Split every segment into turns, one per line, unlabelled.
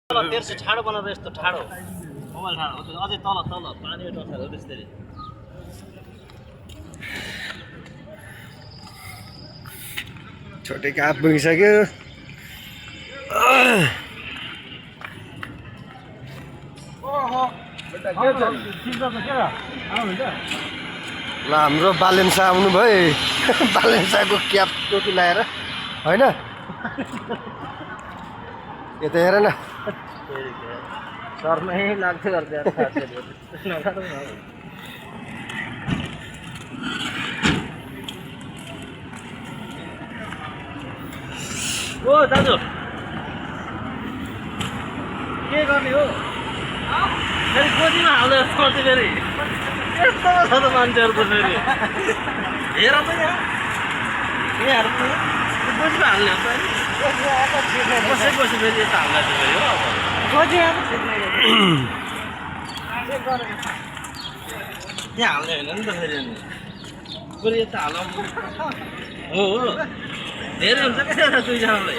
तेर्सो ठाडो बनाएर यस्तो ठाडो मोबाइल ठाडो अझै तल तल पानी टछारो त्यसरी
छोटे काप बगिसक्यो। ल हाम्रो बालेन्सा आउनु भयो। बालेन्साको क्याप टोपी लगाएर होइन यता हेर न
सर्मै लाग्थ्यो गर्दै ओ दाजु के गर्ने हो फेरि गोजीमा हाल्दै पर्छ फेरि यस्तो छ त मान्छेहरू त फेरि हेर त यहाँ गोजीमा हाल्ने हो त कसै कसै फेरि यस्तो हाल्दा चाहिँ फेरि हो यहाँ हाल्ने होइन नि त फेरि फेरि यस्तो हाल हो धेरै हुन्छ क्या दुईजनालाई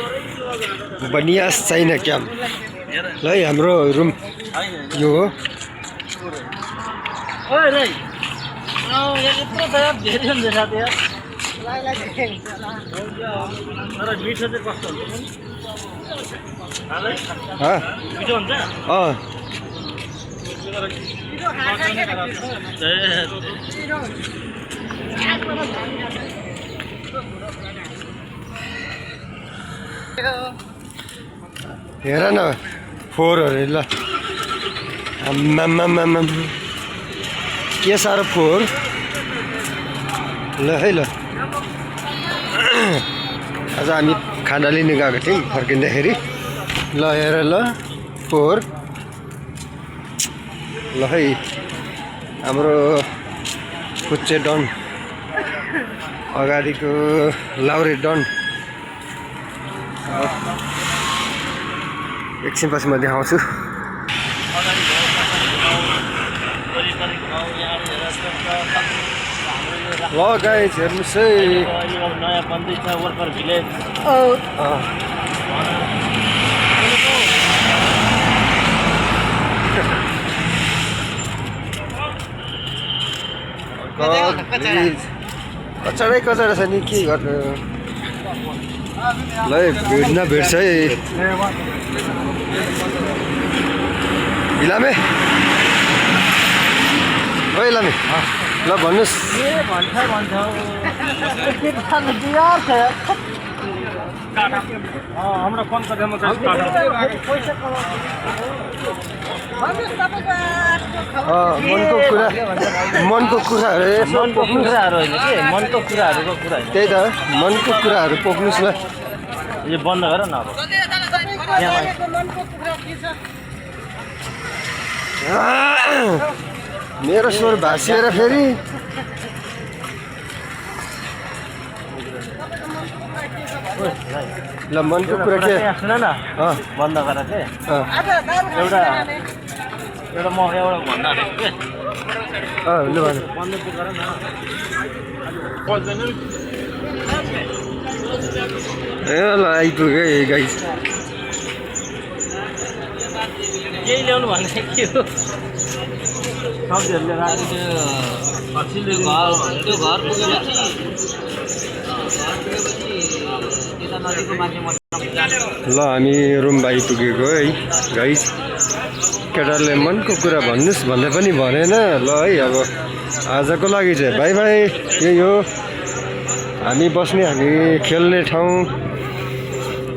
बनियास छैन क्याम्प ल है हाम्रो रुम यो हो।
ओइ रे यहाँ यत्रो त धेरै हुन्छ साथी यार तर मिठो चाहिँ कस्तो हुन्छ मिठो हुन्छ
हेर न फोहोरहरू ल आम्मामामामा के साह्रो फोहोर ल है ल। आज हामी खाना लिन गएको थियौँ फर्किँदाखेरि ल हेर ल फोहोर ल है हाम्रो कुच्चे डन अगाडिको लाउरे डन एकछिनपछि म देखाउँछु। ल गाइस हेर्नुहोस् है
नयाँ बन्दैछ वर्कर भिलेज
कचडै कचडा छ नि के गर्नु ल भेट्न भेट्छ है इलामे ओ इलामे ल भन्नुहोस्
हाम्रो
मनको कुराहरू
होइन कि मनको कुराहरूको कुरा
त्यही त मनको कुराहरू पोख्नुहोस् ल।
यो बन्द गर न अब
मेरो स्वर भाँसिएर फेरि ल मनको कुरा के
सुन न बन्द गर के एउटा एउटा म एउटा भन्दा
लु भन्नु
बन्द गर न
ए ल आइपुग्यो है गाइस
केही ल्याउनु भने के हो सब्जीहरू
ल हामी रुम आइपुगेको है गाइस केटाहरूले मनको कुरा भन्नुहोस् भन्ने पनि भनेन ल है अब आजको लागि चाहिँ बाई बाई यही हो हामी बस्ने हामी खेल्ने ठाउँ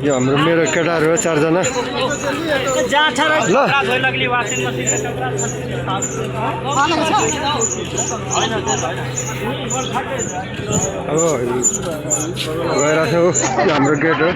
यो हाम्रो मेरो केटाहरू हो 4 जना ल अब गइरहेको छ हाम्रो गेट हो